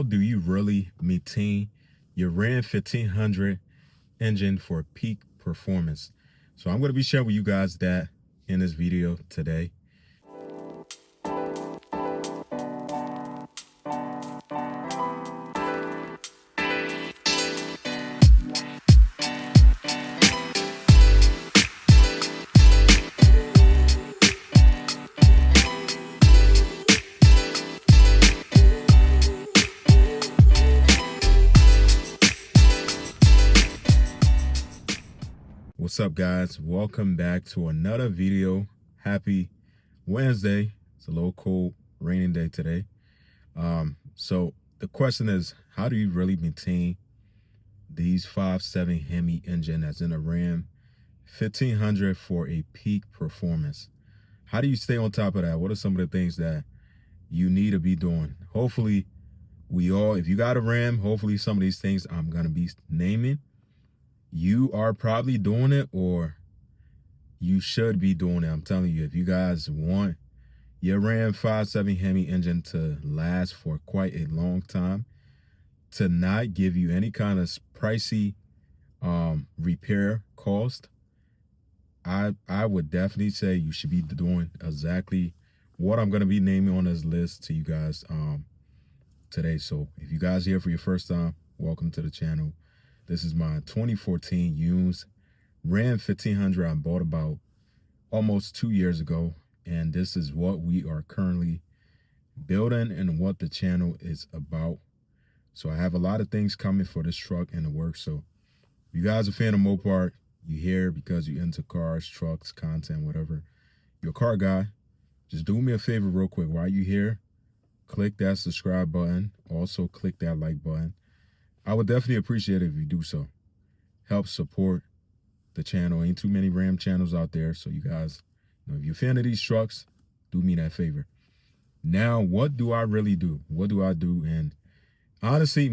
how do you really maintain your Ram 1500 engine for peak performance? So I'm going to be sharing with you guys that in this video today. What's up, guys? Welcome back to another video. Happy Wednesday. It's a little cold, raining day today. So the question is, how do you really maintain these 5.7 Hemi engine that's in a Ram 1500 for a peak performance? How do you stay on top of that? What are some of the things that you need to be doing? Hopefully if you got a Ram, hopefully some of these things I'm going to be naming, you are probably doing it, or you should be doing it. I'm telling you, if you guys want your Ram 5.7 Hemi engine to last for quite a long time, to not give you any kind of pricey repair cost, I would definitely say you should be doing exactly what I'm going to be naming on this list to you guys today. So if you guys are here for your first time, welcome to the channel. This is my 2014 used Ram 1500 I bought about almost 2 years ago, and this is what we are currently building and what the channel is about. So I have a lot of things coming for this truck and the work. So if you guys are a fan of Mopar, you here because you're into cars, trucks, content, whatever, you're a car guy, just do me a favor real quick. While you here, click that subscribe button. Also click that like button. I would definitely appreciate it if you do so. Help support the channel. Ain't too many Ram channels out there. So you guys, if you're a fan of these trucks, do me that favor. Now, what do I really do? What do I do? And honestly,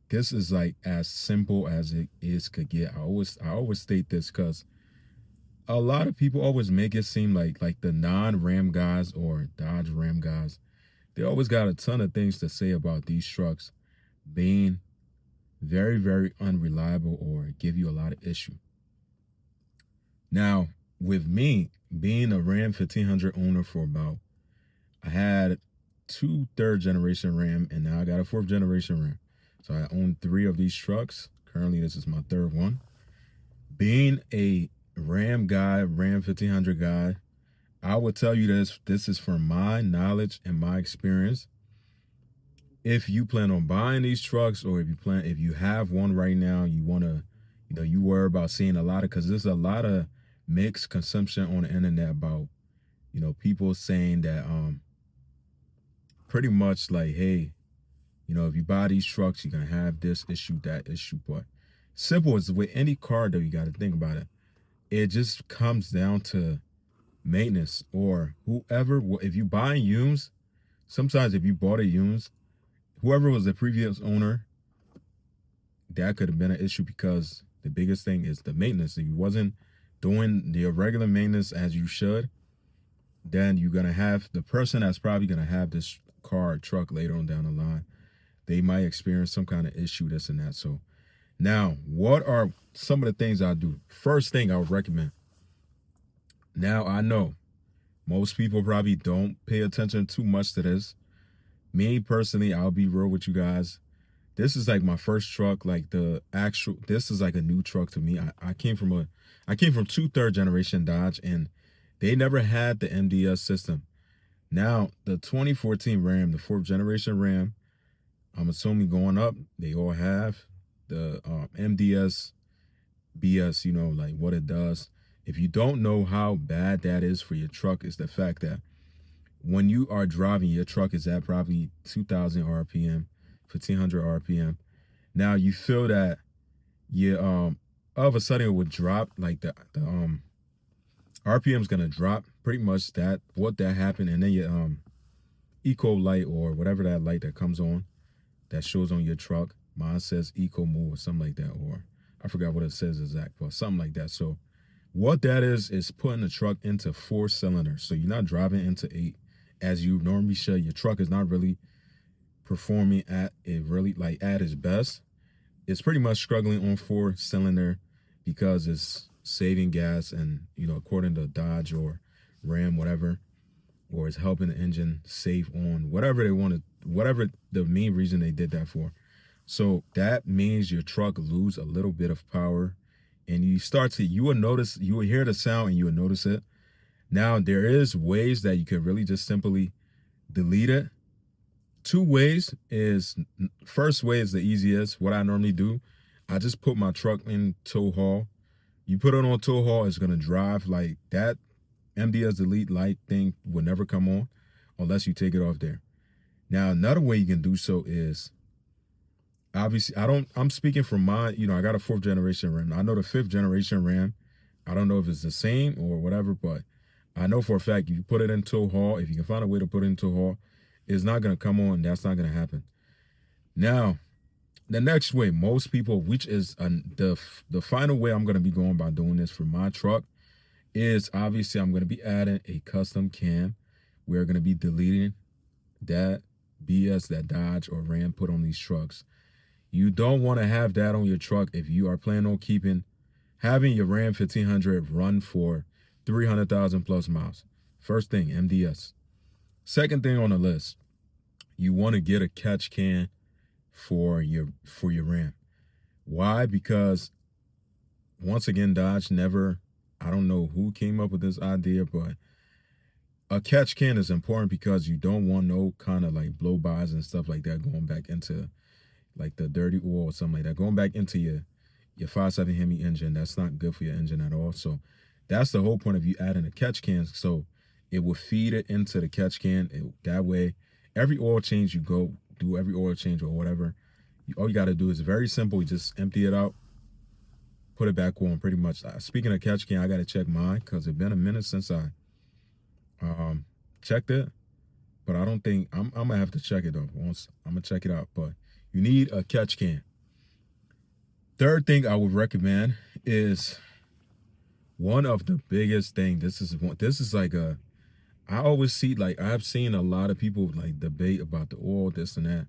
this is like as simple as it is could get. I always state this because a lot of people always make it seem like the non-Ram guys or Dodge Ram guys, they always got a ton of things to say about these trucks being very, very unreliable or give you a lot of issue. Now, with me being a Ram 1500 owner for I had 2 third-generation Ram, and now I got a 4th-generation Ram. So I own 3 of these trucks. Currently, this is my 3rd one. Being a Ram guy, Ram 1500 guy, I would tell you this is from my knowledge and my experience. If you plan on buying these trucks, or if you have one right now, you want to, you worry about seeing a lot of, because there's a lot of mixed consumption on the internet about, people saying that pretty much like, hey, if you buy these trucks, you're going to have this issue, that issue. But simple as with any car, though, you got to think about it. It just comes down to maintenance, or whoever, if you buy used, sometimes if you bought a used, whoever was the previous owner, that could have been an issue, because the biggest thing is the maintenance. If you wasn't doing the regular maintenance as you should, then you're going to have the person that's probably going to have this car or truck later on down the line, they might experience some kind of issue, this and that. So now, what are some of the things I do? First thing I would recommend. Now, I know most people probably don't pay attention too much to this. Me personally, I'll be real with you guys. This is like my first truck, this is like a new truck to me. I came from 2 3rd-generation Dodge, and they never had the MDS system. Now, the 2014 Ram, the 4th-generation Ram, I'm assuming going up, they all have the MDS BS, like what it does. If you don't know how bad that is for your truck, is the fact that when you are driving, your truck is at probably 2,000 RPM, 1,500 RPM. Now you feel that all of a sudden it would drop, like the RPM is gonna drop. Pretty much what happened, and then your eco light, or whatever that light that comes on, that shows on your truck. Mine says eco move or something like that, or I forgot what it says exact, but something like that. So what that is putting the truck into 4 cylinders. So you're not driving into 8 as you normally should. Your truck is not really performing at at its best. It's pretty much struggling on 4-cylinder because it's saving gas and according to Dodge or Ram, whatever, or it's helping the engine save on whatever they wanted, whatever the main reason they did that for. So that means your truck lose a little bit of power, and you will hear the sound and you will notice it. Now there is ways that you can really just simply delete it. Two ways is, first way is the easiest. What I normally do, I just put my truck in tow haul. You put it on tow haul, it's gonna drive like that. MDS delete light thing will never come on unless you take it off there. Now another way you can do so is, obviously I'm speaking from my, I got a 4th generation Ram. I know the 5th generation Ram, I don't know if it's the same or whatever, but I know for a fact you put it in tow haul, if you can find a way to put it in tow haul, it's not going to come on. That's not going to happen. Now, the next way, most people, which is the final way I'm going to be going by doing this for my truck, is obviously I'm going to be adding a custom cam. We're going to be deleting that BS that Dodge or Ram put on these trucks. You don't want to have that on your truck if you are planning on having your Ram 1500 run for 300,000 plus miles. First thing, MDS. Second thing on the list, you want to get a catch can for your Ram. Why? Because once again, Dodge never, I don't know who came up with this idea, but a catch can is important because you don't want no kind of like blow-bys and stuff like that going back into like the dirty oil or something like that, going back into your 5.7 Hemi engine. That's not good for your engine at all. So that's the whole point of you adding a catch can. So it will feed it into the catch can. That way, every oil change you do every oil change or whatever, all you got to do is very simple. You just empty it out, put it back on pretty much. Speaking of catch can, I got to check mine because it's been a minute since I checked it. But I don't think, I'm going to have to check it though. Once I'm going to check it out. But you need a catch can. Third thing I would recommend is one of the biggest things. This is like I always see, like, I've seen a lot of people like debate about the oil, this and that,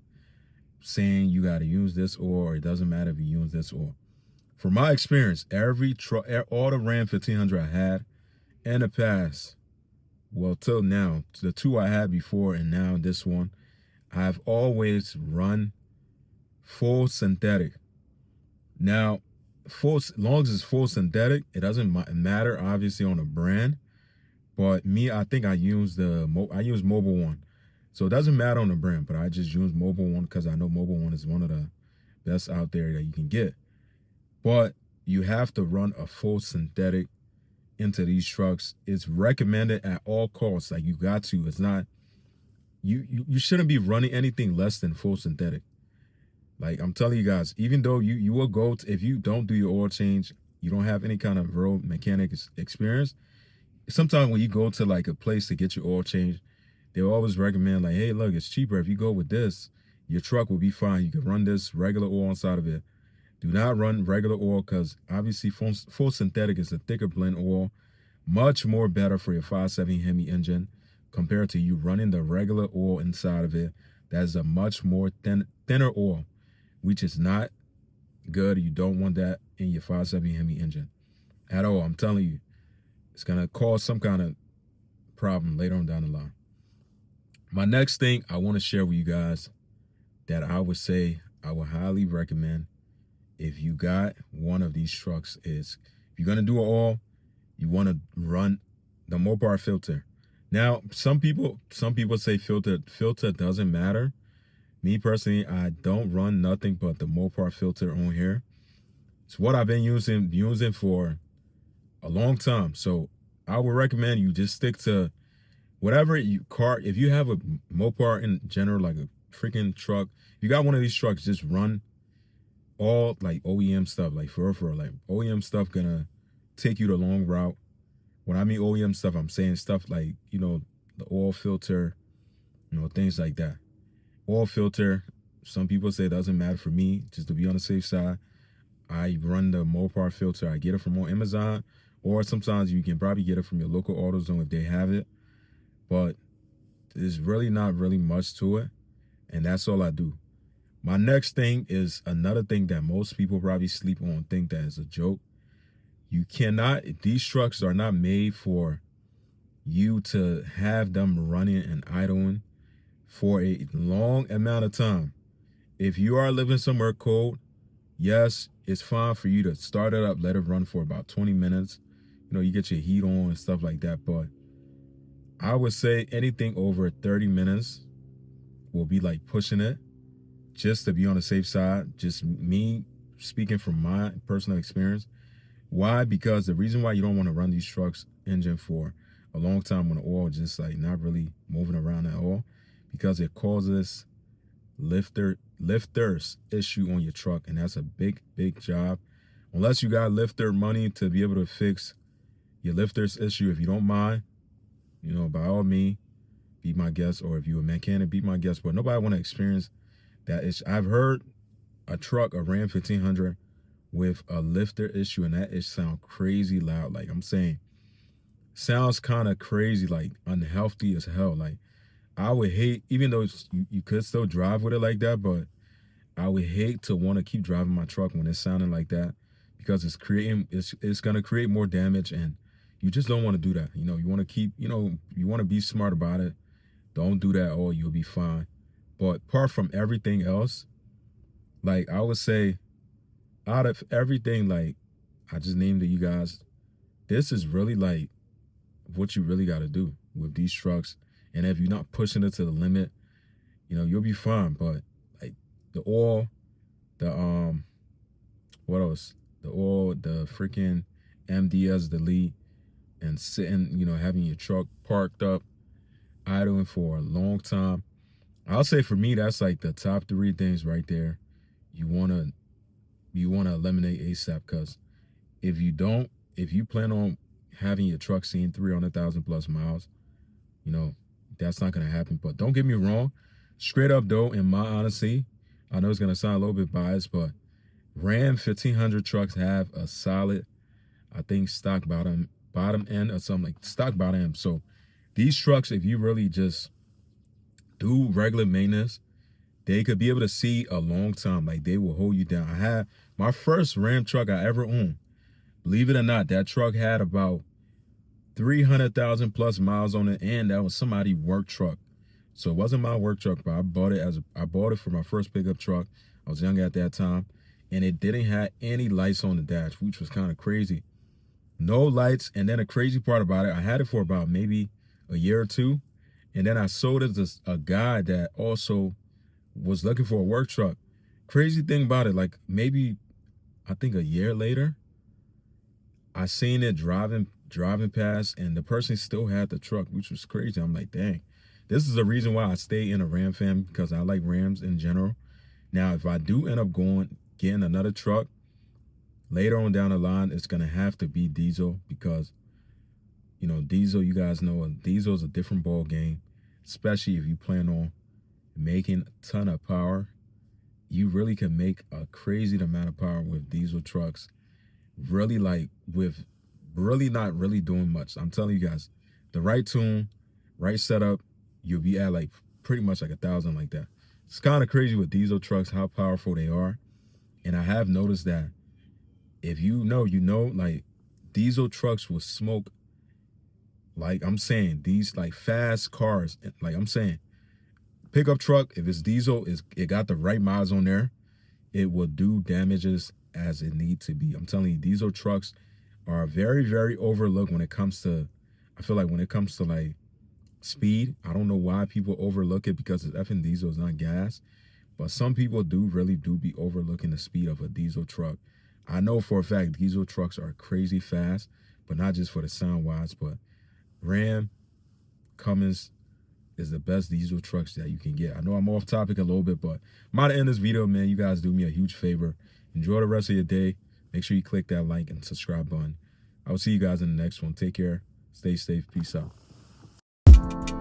saying you got to use this oil or it doesn't matter if you use this oil. From my experience, every truck, all the Ram 1500 I had in the past, well, till now, the 2 I had before and now this one, I've always run full synthetic. Now, long as it's full synthetic, it doesn't matter, obviously, on the brand. But me, I think I use Mobile One. So it doesn't matter on the brand, but I just use Mobile One because I know Mobile One is one of the best out there that you can get. But you have to run a full synthetic into these trucks. It's recommended at all costs. Like, you got to. It's not, you shouldn't be running anything less than full synthetic. Like, I'm telling you guys, even though you will go to, if you don't do your oil change, you don't have any kind of road mechanic experience, sometimes when you go to like a place to get your oil changed, they'll always recommend like, hey, look, it's cheaper. If you go with this, your truck will be fine. You can run this regular oil inside of it. Do not run regular oil because obviously full synthetic is a thicker blend oil, much more better for your 5.7 Hemi engine compared to you running the regular oil inside of it. That is a much more thinner oil, which is not good. You don't want that in your 5.7 Hemi engine at all. I'm telling you. It's going to cause some kind of problem later on down the line. My next thing I want to share with you guys that I would say I would highly recommend if you got one of these trucks is, if you're going to do it all, you want to run the Mopar filter. Now, some people say filter doesn't matter. Me personally, I don't run nothing but the Mopar filter on here. It's what I've been using for a long time. So I would recommend you just stick to whatever if you have a Mopar in general, like a freaking truck, if you got one of these trucks, just run all like OEM stuff, like for like OEM stuff gonna take you the long route. When I mean OEM stuff, I'm saying stuff like, the oil filter, things like that. Oil filter, some people say it doesn't matter. For me, just to be on the safe side, I run the Mopar filter. I get it from on Amazon, or sometimes you can probably get it from your local AutoZone if they have it. But there's really not really much to it. And that's all I do. My next thing is another thing that most people probably sleep on, think that is a joke. You cannot, these trucks are not made for you to have them running and idling for a long amount of time. If you are living somewhere cold, yes, it's fine for you to start it up, let it run for about 20 minutes. You know, you get your heat on and stuff like that. But I would say anything over 30 minutes will be like pushing it, just to be on the safe side. Just me speaking from my personal experience. Why? Because the reason why you don't want to run these trucks engine for a long time when the oil just like not really moving around at all, because it causes lifters issue on your truck, and that's a big job. Unless you got lifter money to be able to fix your lifters issue, if you don't mind, you know, by all means, be my guest. Or if you're a mechanic, be my guest. But nobody want to experience that issue. I've heard a truck, a Ram 1500 with a lifter issue, and that it sound crazy loud. Like I'm saying, sounds kind of crazy, like unhealthy as hell. Like I would hate, even though you could still drive with it like that, but I would hate to want to keep driving my truck when it's sounding like that, because it's going to create more damage, and you just don't want to do that. You know, you want to keep, you know, you want to be smart about it. Don't do that, or you'll be fine. But apart from everything else, like I would say, out of everything, like I just named to you guys, this is really like what you really got to do with these trucks. And if you're not pushing it to the limit, you know, you'll be fine. But like the oil, the what else? The oil, the freaking MDS delete, and sitting, you know, having your truck parked up, idling for a long time. I'll say for me, that's like the top 3 things right there. You wanna eliminate ASAP, because if you plan on having your truck seeing 300,000 plus miles, you know, that's not gonna happen. But don't get me wrong, straight up though, in my honesty, I know it's gonna sound a little bit biased, but Ram 1500 trucks have a solid, I think, stock bottom end or something, like stock bottom end. So these trucks, if you really just do regular maintenance, they could be able to see a long time. Like they will hold you down. I had my first Ram truck I ever owned. Believe it or not, that truck had about 300,000 plus miles on it, and that was somebody's work truck. So it wasn't my work truck, but I bought it for my first pickup truck. I was young at that time, and it didn't have any lights on the dash, which was kind of crazy. No lights. And then the crazy part about it, I had it for about maybe a year or two, and then I sold it to a guy that also was looking for a work truck. Crazy thing about it, like maybe I think a year later, I seen it driving past, and the person still had the truck, which was crazy. I'm like, dang, this is the reason why I stay in a Ram fam, because I like Rams in general. Now, if I do end up getting another truck later on down the line, it's gonna have to be diesel, because you know, diesel, you guys know, diesel is a different ball game, especially if you plan on making a ton of power. You really can make a crazy amount of power with diesel trucks. Really, like with really not really doing much. I'm telling you guys, the right tune, right setup, you'll be at like pretty much like 1,000 like that. It's kind of crazy with diesel trucks how powerful they are. And I have noticed that if you know, like diesel trucks will smoke. Like I'm saying, these like fast cars, like I'm saying, pickup truck, if it's diesel, it got the right miles on there, it will do damages as it need to be. I'm telling you, diesel trucks are very, very overlooked when it comes to, I feel like when it comes to like speed. I don't know why people overlook it, because it's effing diesel, it's not gas. But some people really do be overlooking the speed of a diesel truck. I know for a fact diesel trucks are crazy fast, but not just for the sound wise, but Ram, Cummins is the best diesel trucks that you can get. I know I'm off topic a little bit, but I'm about to end this video, man. You guys do me a huge favor. Enjoy the rest of your day. Make sure you click that like and subscribe button. I will see you guys in the next one. Take care. Stay safe. Peace out.